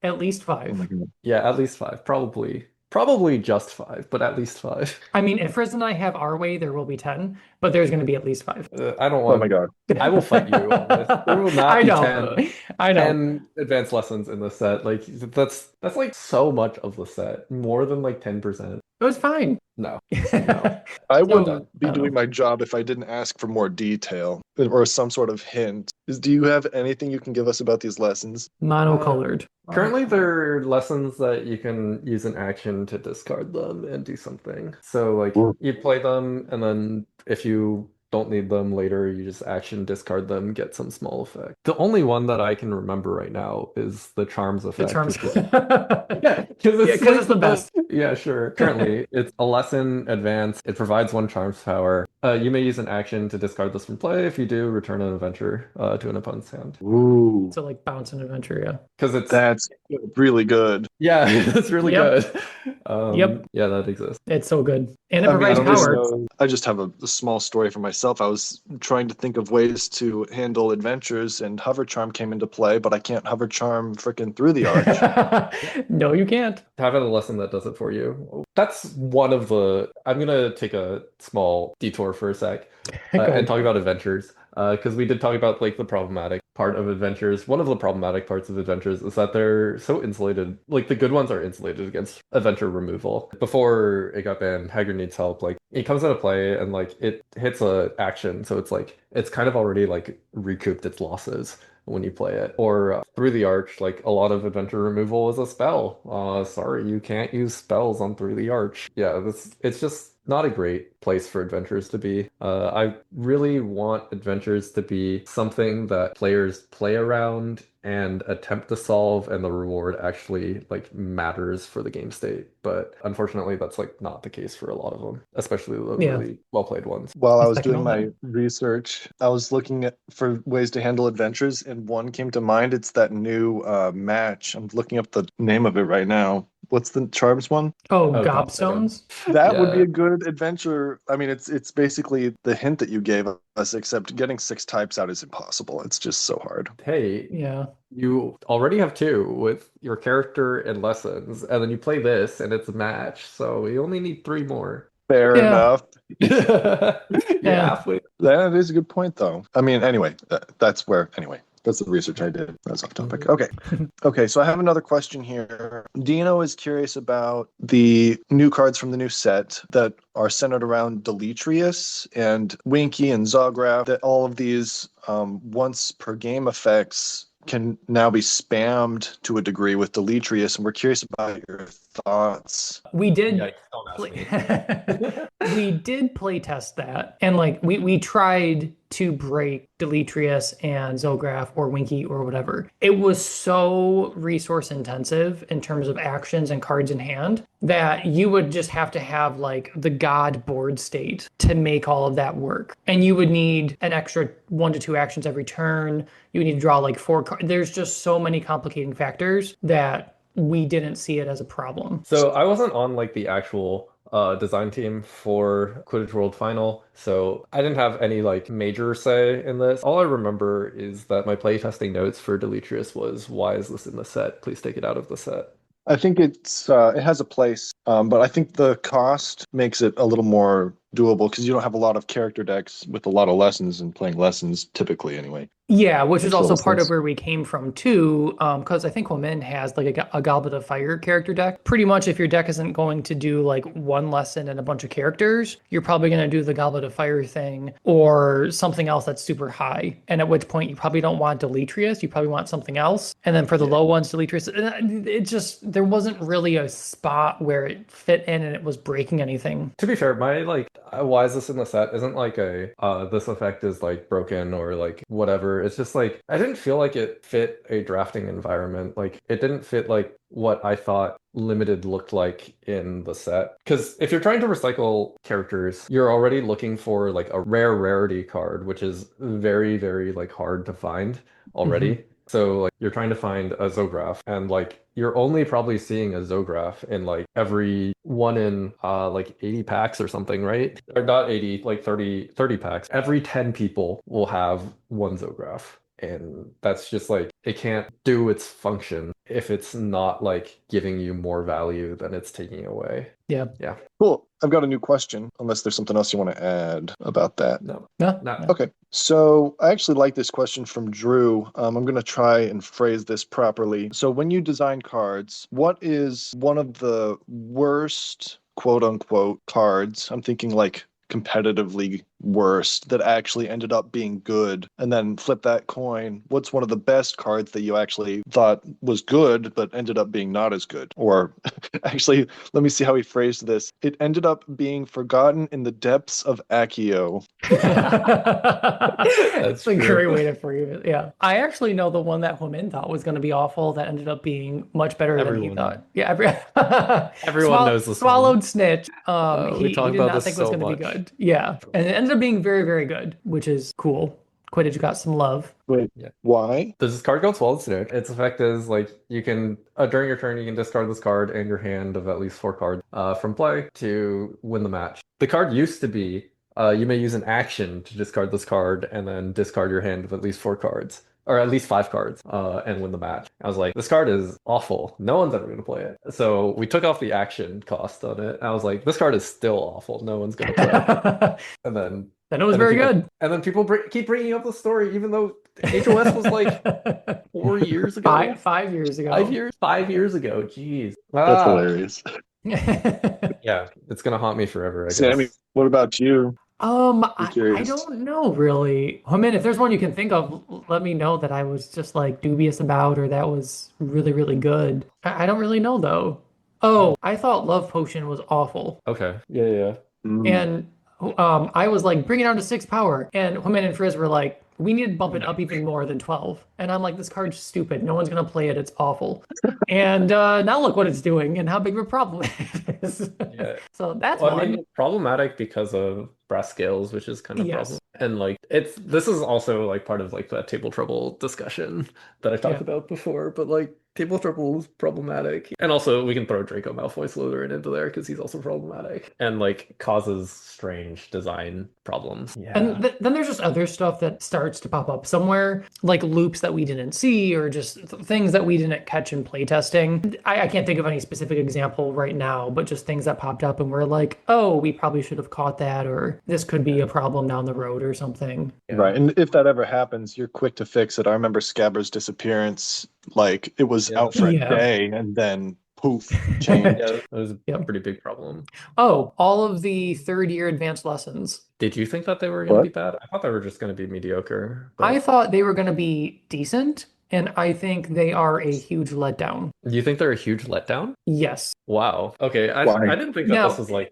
At least
Oh my
five.
God.
Yeah, at least five. Probably just five, but at least five.
I mean, if Riz and I have our way, there will be 10, but there's going to be at least five.
I don't
Oh my
want,
God.
I will fight you on this. There will not
I
be
know. I know.
10 advanced lessons in the set. Like that's like so much of the set. More than like 10%.
It was fine.
No. No.
I
So,
Done.
wouldn't
I
be
don't
doing
know.
my job if I didn't ask for more detail or some sort of hint. Do you have anything you can give us about these lessons?
Monocolored.
Currently,
Monocolored.
there are lessons that you can use an action to discard them and do something. So, like,
Ooh.
you play them, and then if you don't need them later, you just action discard them, get some small effect. The only one that I can remember right now is the charms
The
effect,
charms.
which is yeah, because
Yeah,
it's
because
like
it's the best.
yeah, sure. Currently, it's a lesson advanced. It provides one charms power. You may use an action to discard this from play. If you do, return an adventure to an opponent's hand.
Ooh,
So like bounce and adventure, yeah.
Because it's
that's really good.
yeah, it's really
Yep.
good.
Yep.
Yeah, that exists.
It's so good. And it
I
I
provides
mean,
don't
this,
even
power.
know.
I just have a small story for myself. I was trying to think of ways to handle adventures, and Hover Charm came into play, but I can't Hover Charm frickin' through the arch.
No, you can't.
Having a lesson that does it for you. That's one of the. I'm gonna take a small detour for a sec
Go
and
ahead.
talk about adventures. Because we did talk about like the problematic part of adventures. One of the problematic parts of adventures is that they're so insulated. Like the good ones are insulated against adventure removal. Before it got banned, Haggard needs help. Like it comes into play and like it hits a action, so it's like it's kind of already like recouped its losses. when you play it. Or Through the Arch, like a lot of adventure removal is a spell. Sorry, you can't use spells on Through the Arch. Yeah, it's just not a great place for adventures to be. I really want adventures to be something that players play around and attempt to solve, and the reward actually like matters for the game state. But unfortunately, that's like not the case for a lot of them, especially the
Yeah.
really well played ones.
While I
I
was
second
doing
all
my
that.
research, I was looking for ways to handle adventures, and one came to mind. It's that new match. I'm looking up the name of it right now. What's the Charms one?
Oh,
Oh, Gobstones.
gobstones?
That would be
Yeah.
a good adventure. I mean, it's basically the hint that you gave us, except getting 6 types out is impossible. It's just so hard.
Hey,
Yeah.
you already have two with your character and lessons, and then you play this and it's a match, so you only need three more.
Fair
Yeah.
enough.
You're
Yeah.
halfway.
That is a good point, though. I mean, anyway, that's the research I did. That's off topic. Okay. Okay, so I have another question here. Dino is curious about the new cards from the new set that are centered around Deletrius and Winky and Zograf, that all of these once per game effects can now be spammed to a degree with Deletrius, and we're curious about your thoughts.
We did
Yikes, don't ask
play
me.
we did play test that. And like we tried to break Deletrius and Zograf or Winky or whatever. It was so resource intensive in terms of actions and cards in hand that you would just have to have like the god board state to make all of that work. And you would need an extra 1 to 2 actions every turn. You would need to draw like 4 cards. There's just so many complicating factors that we didn't see it as a problem.
So I wasn't on like the actual design team for Quidditch World Final, so I didn't have any like major say in this. All I remember is that my playtesting notes for Deletrius was, "Why is this in the set? Please take it out of the set."
I think it has a place, but I think the cost makes it a little more doable because you don't have a lot of character decks with a lot of lessons and playing lessons typically anyway.
Yeah, which is
Makes
also
total
part of
sense.
where we came from too, because I think Woman has like a Goblet of Fire character deck. Pretty much, if your deck isn't going to do like one lesson and a bunch of characters, you're probably going to do the Goblet of Fire thing or something else that's super high. And at which point, you probably don't want Deletrius. You probably want something else. And then for the
Yeah.
low ones, Deletrius. It just there wasn't really a spot where it fit in and it was breaking anything.
To be fair, my like why is this in the set isn't like a this effect is like broken or like whatever. It's just like I didn't feel like it fit a drafting environment. Like it didn't fit like what I thought limited looked like in the set. Because if you're trying to recycle characters, you're already looking for like a rare rarity card, which is very, very like hard to find
Mhm.
already. So like you're trying to find a Zograf and like you're only probably seeing a Zograf in like every one in like 80 packs or something, right? Or not 80, like 30 packs. Every 10 people will have one Zograf. And that's just like it can't do its function if it's not like giving you more value than it's taking away.
Yeah.
Yeah.
Cool. I've got a new question, unless there's something else you want to add about that.
No.
No.
No.
Okay, so I actually like this question from Drew. I'm going to try and phrase this properly. So, when you design cards, what is one of the worst, quote unquote, cards? I'm thinking like competitively worst that actually ended up being good, and then flip that coin. What's one of the best cards that you actually thought was good but ended up being not as good? Or actually, let me see how he phrased this. It ended up being forgotten in the depths of Accio.
That's
That's
a
true.
great way to frame it. Yeah. I actually know the one that Humin thought was going to be awful that ended up being much better than he
Everyone.
thought. Yeah.
Everyone knows this one.
Swallowed Snitch.
We
He
talk
did
about
not
this
think it was
so
going to be
much.
good. Yeah. And it ended up being very, very good, which is cool. Quidditch got some love.
Wait,
Yeah.
why?
There's this card called Swallowed Snitch. Its effect is like you can during your turn you can discard this card and your hand of at least 4 cards from play to win the match. The card used to be you may use an action to discard this card and then discard your hand of at least 4 cards. Or at least 5 cards, and win the match. I was like, this card is awful. No one's ever gonna play it. So we took off the action cost on it. I was like, this card is still awful. No one's gonna play it. And then
Then it was
and then
very
people
good.
and then people keep bringing up the story, even though HOS was like 4 years ago,
5 years ago.
5 years, 5 years ago. Jeez.
That's
Ah,
hilarious.
yeah, it's gonna haunt me forever, I
Sammy,
guess.
what about you? I'm
I
curious.
don't know really. I mean, if there's one you can think of, let me know that I was just like dubious about or that was really, really good. I don't really know though. Oh, I thought Love Potion was awful.
Okay. Yeah, yeah.
Mm.
And I was like, bring it down to 6 power. And Human and Frizz were like, we need to bump it
No.
up even more than 12. And I'm like, this card's stupid. No one's gonna play it. It's awful. And now look what it's doing and how big of a problem it is.
Yeah.
So that's
Well, I
one.
mean, problematic because of brass scales, which is kind of problem.
Yes.
And like it's this is also like part of like that table trouble discussion that I talked
Yeah.
about before, but like table trouble is problematic. And also we can throw Draco Malfoy Slytherin into there because he's also problematic and like causes strange design problems.
And
Yeah.
then there's just other stuff that starts to pop up somewhere, like loops that we didn't see or just things that we didn't catch in playtesting. I can't think of any specific example right now, but just things that popped up and we're like, oh, we probably should have caught that, or this could be a problem down the road or something.
Yeah.
Right. And if that ever happens, you're quick to fix it. I remember Scabbers' disappearance, like it was
Yeah.
out for a
Yeah.
day and then poof, changed.
Yeah, that was a
Yep.
pretty big problem.
Oh, all of the third year advanced lessons.
Did you think that they were going to be
What?
bad? I thought they were just going to be mediocre,
I
but
thought they were going to be decent, and I think they are a huge letdown.
do you think they're a huge letdown?
Yes.
Wow. Okay, I
Why?
didn't think that this
Now,
was like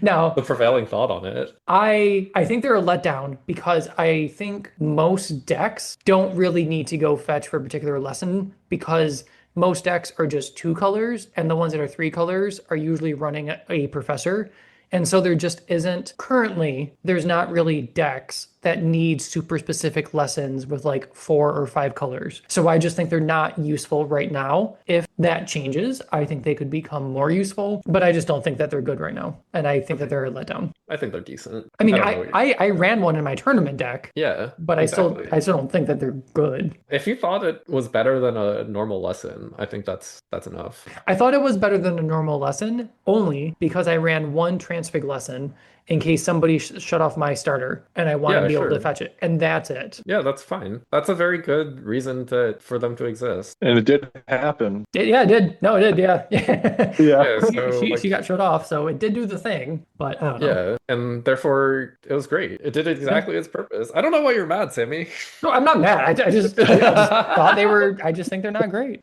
now
the prevailing thought on it.
I think they're a letdown because I think most decks don't really need to go fetch for a particular lesson because most decks are just 2 colors, and the ones that are 3 colors are usually running a professor. And so there just isn't currently, there's not really decks that need super specific lessons with like 4 or 5 colors. So I just think they're not useful right now. If that changes, I think they could become more useful, but I just don't think that they're good right now. And I think that they're a letdown.
I think they're decent.
I mean,
I don't know what you're...
I ran one in my tournament deck,
Yeah,
but
exactly.
I still don't think that they're good.
If you thought it was better than a normal lesson, I think that's enough.
I thought it was better than a normal lesson only because I ran one transfig lesson in case somebody shut off my starter and I wanted to
Yeah,
be able to
sure.
fetch it. And that's it.
Yeah, that's fine. That's a very good reason to for them to exist.
And it did happen.
Yeah, it did. No, it did. Yeah. Yeah.
Yeah.
Yeah, so
She
like
got shut off, so it did do the thing, but I don't know.
yeah, and therefore it was great. It did
Yeah.
exactly its purpose. I don't know why you're mad, Sammy.
No, I'm not mad. I just thought they were, I just think they're not great.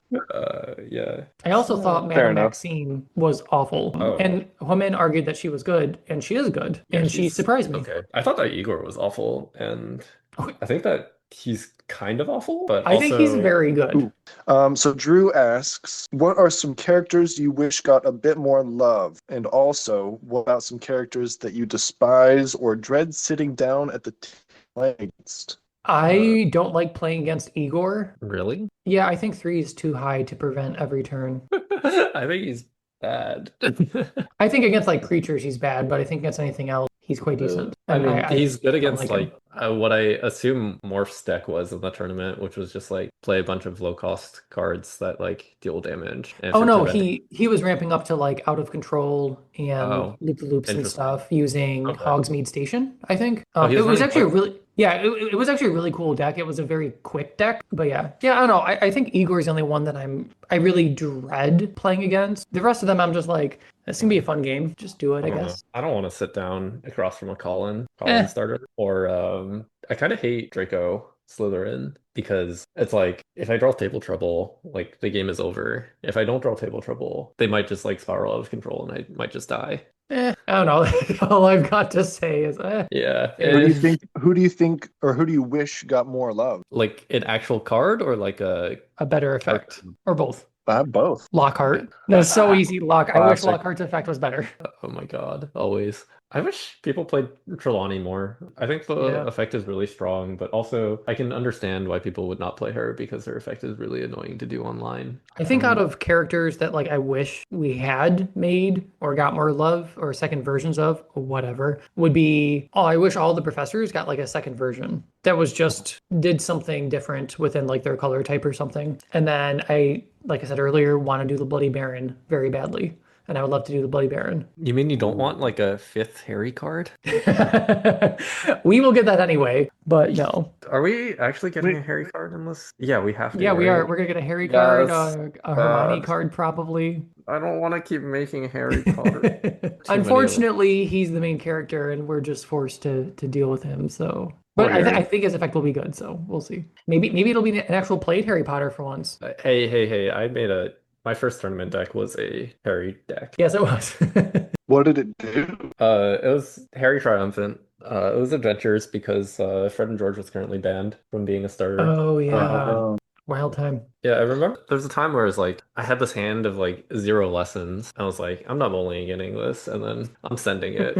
Yeah.
I also thought
Fair
Madame
enough.
Maxine was awful.
Oh.
And Huamin argued that she was good, and she is good.
Yeah,
And she
she's
surprised me.
okay. I thought that Igor was awful, and
Okay.
I think that he's kind of awful, but
I think he's
also
very good.
Ooh. So Drew asks, what are some characters you wish got a bit more love? And also, what about some characters that you despise or dread sitting down at the table against?
I don't like playing against Igor.
really.
Yeah, I think 3 is too high to prevent every turn.
I think he's bad.
I think against like creatures he's bad, but I think against anything else he's quite decent.
I
And
mean, he's good
don't
against
like him.
what I assume Morph's deck was in the tournament, which was just like play a bunch of low cost cards that like deal damage. And if
Oh
you're
no,
preventing...
he was ramping up to like out of control and
Oh,
loop the loops and
interesting.
stuff using
Okay.
Hogsmeade Station, I think.
Oh, he
It
was
was
running
actually a
quick.
really it was actually a really cool deck. It was a very quick deck, but yeah, I don't know. I think Igor's the only one that I really dread playing against. The rest of them, I'm just like, this can be a fun game. Just do it, I
I don't know.
guess.
I don't want to sit down across from a Colin
Eh.
starter. Or I kind of hate Draco Slytherin because it's like if I draw table trouble, like the game is over. If I don't draw table trouble, they might just like spiral out of control and I might just die.
I don't know. All I've got to say is,
Yeah.
Who do you think, or who do you wish got more love?
Like an actual card or like a
a better effect, or both.
Both.
Lockhart. That's so easy. I wish
Classic.
Lockhart's effect was better.
Oh my God, always. I wish people played Trelawney more. I think the
Yeah.
effect is really strong, but also I can understand why people would not play her because her effect is really annoying to do online.
I think out of characters that like I wish we had made or got more love or second versions of or whatever would be I wish all the professors got like a second version that was just did something different within like their color type or something. And then like I said earlier, want to do the Bloody Baron very badly. and I would love to do the Bloody Baron.
You mean you don't want like a fifth Harry card?
We will get that anyway, but no.
Are we actually getting
Wait,
a Harry card in this? Yeah, we have to,
Yeah, we are.
right?
We're gonna get a Harry card,
Yes.
a Hermione
Bad.
card probably.
I don't want to keep making Harry cards. Too many of them.
Unfortunately, he's the main character, and we're just forced to deal with him. So, but
Poor
I
Harry.
think his effect will be good. So we'll see. Maybe it'll be an actual played Harry Potter for once.
Hey! My first tournament deck was a Harry deck.
Yes, it was.
what did it do?
It was Harry Triumphant. It was Adventures because Fred and George was currently banned from being a starter.
Oh yeah,
Uh,
wild time.
Yeah, I remember there was a time where it was like I had this hand of like 0 lessons. I was like, I'm not mulliganing this, and then I'm sending it.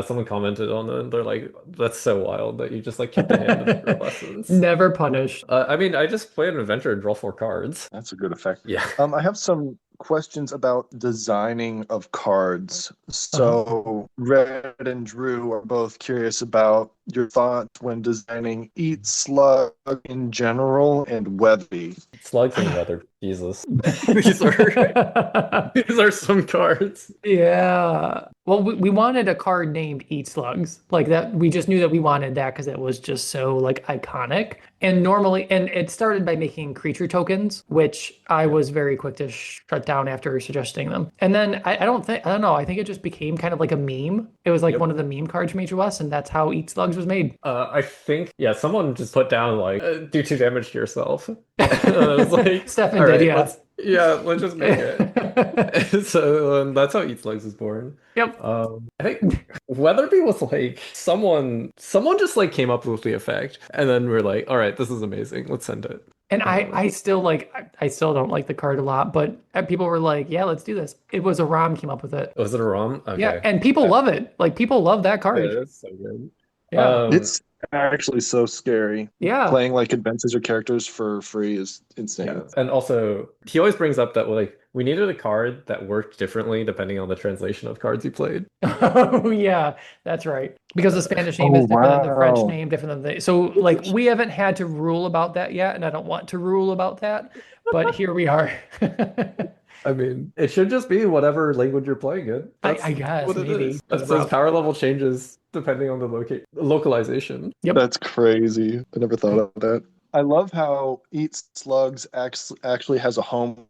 Someone commented on it, and they're like, "That's so wild that you just like kept a hand of 0 lessons."
Never punished.
I mean, I just played an adventure and draw 4 cards.
that's a good effect.
Yeah.
I have some questions about designing of cards. So Red and Drew are both curious about your thoughts when designing Eat Slug in general and Weatherby.
Slugs and Weather. Jesus. These are these are some cards.
Yeah. Well, we wanted a card named Eat Slugs. Like that, we just knew that we wanted that because it was just so like iconic. And normally, and it started by making creature tokens, which I was very quick to shut down after suggesting them. And then I don't know, I think it just became kind of like a meme. It was like
Yep.
one of the meme cards from HOS, and that's how Eat Slugs was made.
I think yeah, someone just put down like do 2 damage to yourself. I was like,
Stefan
all
did,
right,
yeah.
let's just make it. So that's how Eat Slugs was born.
Yep.
I think Weatherby was like someone just like came up with the effect, and then we're like, all right, this is amazing. Let's send it.
And I still like I still don't like the card a lot, but people were like, yeah, let's do this. It was a Rom came up with it.
Was it a ROM?
Yeah,
Okay.
and people love it. Like people love that card.
Yeah, it's so good.
Yeah.
It's actually so scary.
Yeah.
Playing like adventures or characters for free is insane.
Yeah. And also, he always brings up that like we needed a card that worked differently depending on the translation of cards you played.
Oh yeah, that's right. Because the Spanish name is different than the French
wow.
name, different than the so like we haven't had to rule about that yet, and I don't want to rule about that, but here we are.
I mean, it should just be whatever language you're playing in.
I guess
what it
maybe.
is. That says power level changes depending on the localization.
Yep.
That's crazy. I never thought of that. I love how Eat Slugs actually has a whole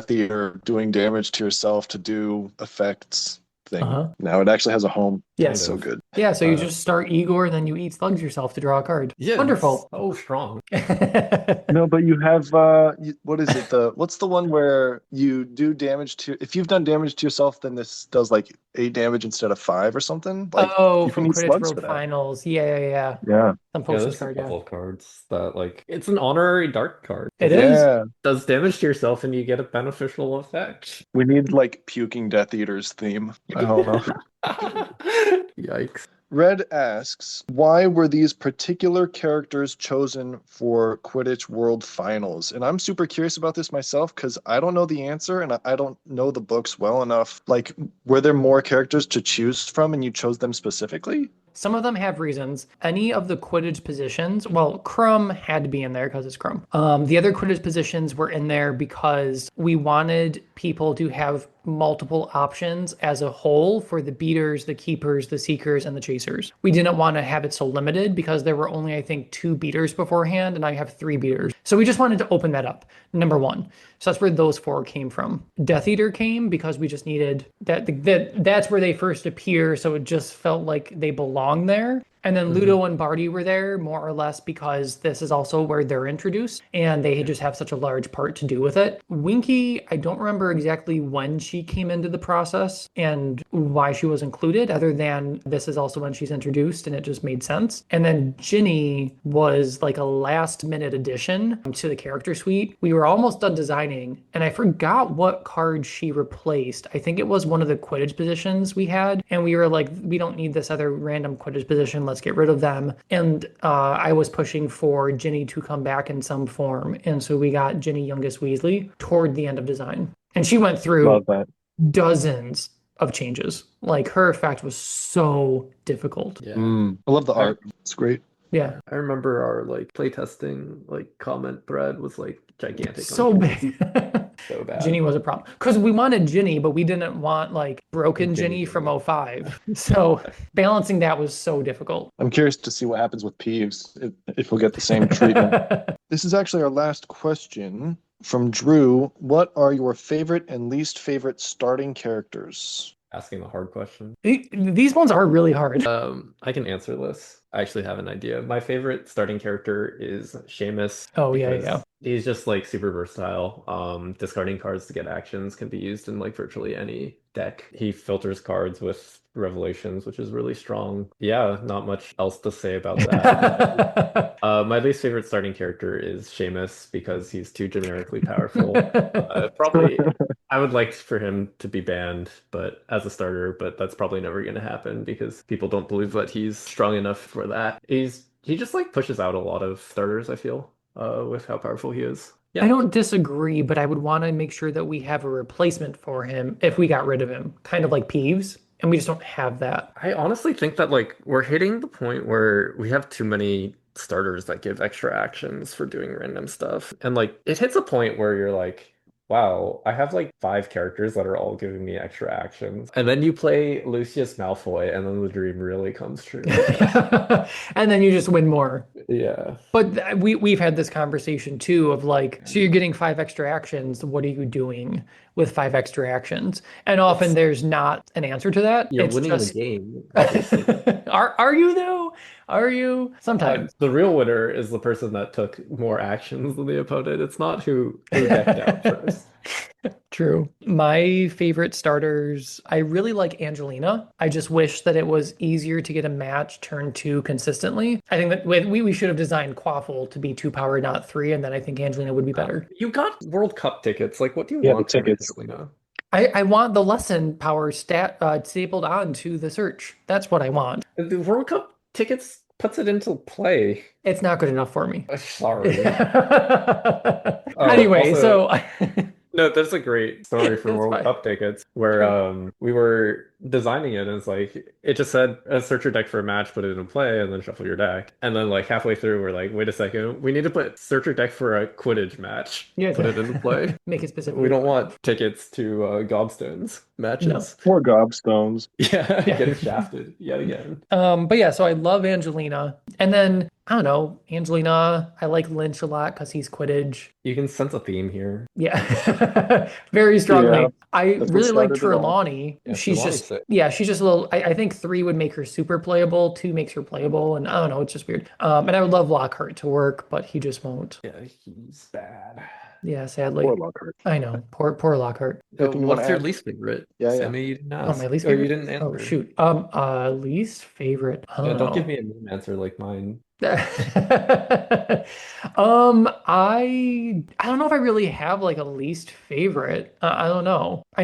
theater doing damage to yourself to do effects thing. Now it actually has a home.
Yes.
It's so good.
Yeah, so you just start Igor, and then you eat slugs yourself to draw a card.
Yeah,
Wonderful.
Oh, strong.
No, but you have what is it? What's the one where you do damage to if you've done damage to yourself, then this does like 8 damage instead of 5 or something? Like
Oh,
you can
from
use
Quidditch
slugs
World
for that.
Finals. Yeah.
Yeah.
Some
Yeah,
posters
there's a
card,
couple
yeah.
of cards that like it's an honorary dark card.
It is.
Yeah.
Does damage to yourself and you get a beneficial effect.
We need like puking Death Eaters theme. I don't know.
Yikes.
Red asks, why were these particular characters chosen for Quidditch World Finals? And I'm super curious about this myself because I don't know the answer and I don't know the books well enough. Like, were there more characters to choose from and you chose them specifically?
Some of them have reasons. Any of the Quidditch positions, well, Crumb had to be in there because it's Crumb. The other Quidditch positions were in there because we wanted people to have multiple options as a whole for the beaters, the keepers, the seekers, and the chasers. We didn't want to have it so limited because there were only, I think, 2 beaters beforehand, and I have 3 beaters. So we just wanted to open that up, number one. So that's where those 4 came from. Death Eater came because we just needed that's where they first appear, so it just felt like they belonged there. And then Ludo and Barty were there more or less because this is also where they're introduced and they just have such a large part to do with it. Winky, I don't remember exactly when she came into the process and why she was included, other than this is also when she's introduced and it just made sense. And then Ginny was like a last minute addition to the character suite. We were almost done designing and I forgot what card she replaced. I think it was one of the Quidditch positions we had. And we were like, we don't need this other random Quidditch position. Let's get rid of them. And I was pushing for Ginny to come back in some form. And so we got Ginny Youngest Weasley toward the end of design. And she went through
Love that.
dozens of changes. Like her effect was so difficult.
Yeah.
I love the art. It's great.
Yeah.
I remember our like playtesting like comment thread was like gigantic.
So big.
so bad.
Ginny was a problem because we wanted Ginny, but we didn't want like broken
Ginny,
Ginny from
Ginny.
'05. So balancing that was so difficult.
I'm curious to see what happens with Peeves if we'll get the same treatment. This is actually our last question from Drew. What are your favorite and least favorite starting characters?
Asking the hard question.
These ones are really hard.
I can answer this. I actually have an idea. My favorite starting character is Seamus
Oh, yeah,
because
yeah.
he's just like super versatile. Discarding cards to get actions can be used in like virtually any deck. He filters cards with Revelations, which is really strong. Yeah, not much else to say about that. My least favorite starting character is Seamus because he's too generically powerful. Probably I would like for him to be banned, but as a starter, but that's probably never going to happen because people don't believe that he's strong enough for that. He just like pushes out a lot of starters, I feel, with how powerful he is.
I
Yeah.
don't disagree, but I would want to make sure that we have a replacement for him if we got rid of him, kind of like Peeves, and we just don't have that.
I honestly think that like we're hitting the point where we have too many starters that give extra actions for doing random stuff. And like it hits a point where you're like, wow, I have like 5 characters that are all giving me extra actions. And then you play Lucius Malfoy and then the dream really comes true.
And then you just win more.
Yeah.
But we've had this conversation too of like, so you're getting 5 extra actions. What are you doing with 5 extra actions? And often
It's,
there's not an answer to that.
you're
It's
winning the
just,
game, obviously.
are you though? Are you? Sometimes.
The real winner is the person that took more actions than the opponent. It's not who decked out first.
True. My favorite starters, I really like Angelina. I just wish that it was easier to get a match turn 2 consistently. I think that we should have designed Quaffle to be 2 power, not 3, and then I think Angelina would be better.
You got World Cup tickets. Like, what do you
Yeah, the
want from
tickets.
Angelina?
I want the lesson power stapled onto the search. That's what I want.
The World Cup tickets puts it into play.
It's not good enough for me.
Sorry.
Anyway,
Also,
so
no, that's a great story for
it's
World
fine.
Cup tickets where we were designing it and it's like it just said search your deck for a match, put it in play, and then shuffle your deck. And then like halfway through, we're like, wait a second, we need to put search your deck for a Quidditch match,
Yeah.
put it into play.
Make it specific.
We don't want tickets to Gobstones matches.
Poor Gobstones.
Yeah,
Yeah.
getting shafted yet again.
But yeah, so I love Angelina. And then I don't know, Angelina, I like Lynch a lot because he's Quidditch.
You can sense a theme here.
Yeah. Very strongly.
Yeah,
I
that's what
really like
started it all.
Trelawney.
Yeah,
She's
Trelawney's
just
sick.
yeah, she's just a little I think 3 would make her super playable, 2 makes her playable, and I don't know, it's just weird. And I would love Lockhart to work, but he just won't.
Yeah, he's bad.
Yeah, sadly.
Poor Lockhart.
I know. Poor Lockhart.
Anything you wanna
What's your
add?
least favorite?
Yeah, yeah.
Sammy, you didn't
Oh,
ask.
my least
Or you
favorite?
didn't answer.
Oh, shoot. Least favorite. I
Yeah,
don't
don't
know.
give me a meme answer like mine.
I don't know if I really have like a least favorite. I don't know. I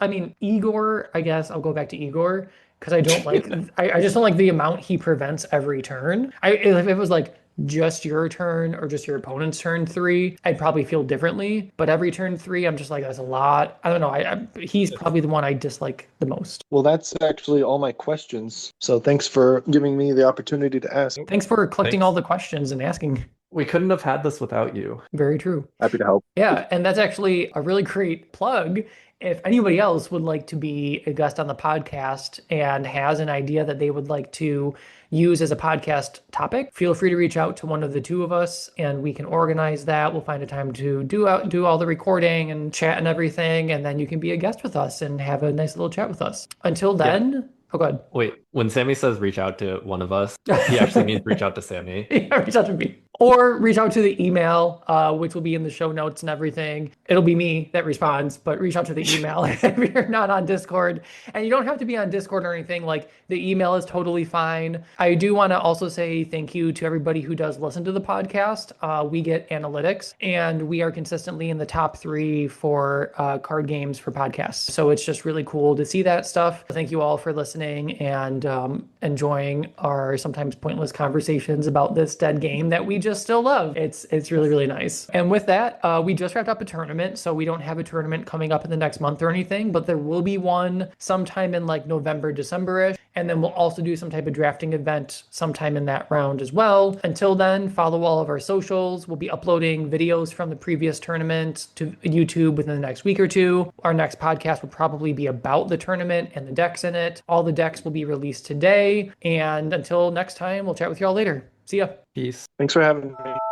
mean, Igor, I guess I'll go back to Igor because I don't like, I just don't like the amount he prevents every turn. If it was like just your turn or just your opponent's turn 3, I'd probably feel differently. But every turn 3, I'm just like, that's a lot. I don't know. He's probably the one I dislike the most.
Well, that's actually all my questions. So thanks for giving me the opportunity to ask.
Thanks for collecting
Thanks.
all the questions and asking.
We couldn't have had this without you.
Very true.
Happy to help.
Yeah, and that's actually a really great plug. If anybody else would like to be a guest on the podcast and has an idea that they would like to use as a podcast topic, feel free to reach out to one of the 2 of us and we can organize that. We'll find a time to do all the recording and chat and everything, and then you can be a guest with us and have a nice little chat with us. Until then, oh, go ahead.
Wait, when Sammy says reach out to one of us, he actually means reach out to Sammy.
Yeah, reach out to me. Or reach out to the email, which will be in the show notes and everything. It'll be me that responds, but reach out to the email if you're not on Discord. And you don't have to be on Discord or anything. Like, the email is totally fine. I do want to also say thank you to everybody who does listen to the podcast. We get analytics, and we are consistently in the top 3 for card games for podcasts. So it's just really cool to see that stuff. Thank you all for listening and enjoying our sometimes pointless conversations about this dead game that we just just still love. It's really, really nice. And with that, we just wrapped up a tournament, so we don't have a tournament coming up in the next month or anything, but there will be one sometime in like November, December-ish. And then we'll also do some type of drafting event sometime in that round as well. Until then, follow all of our socials. We'll be uploading videos from the previous tournament to YouTube within the next week or two. Our next podcast will probably be about the tournament and the decks in it. All the decks will be released today. And until next time, we'll chat with you all later. See ya.
Peace.
Thanks for having me.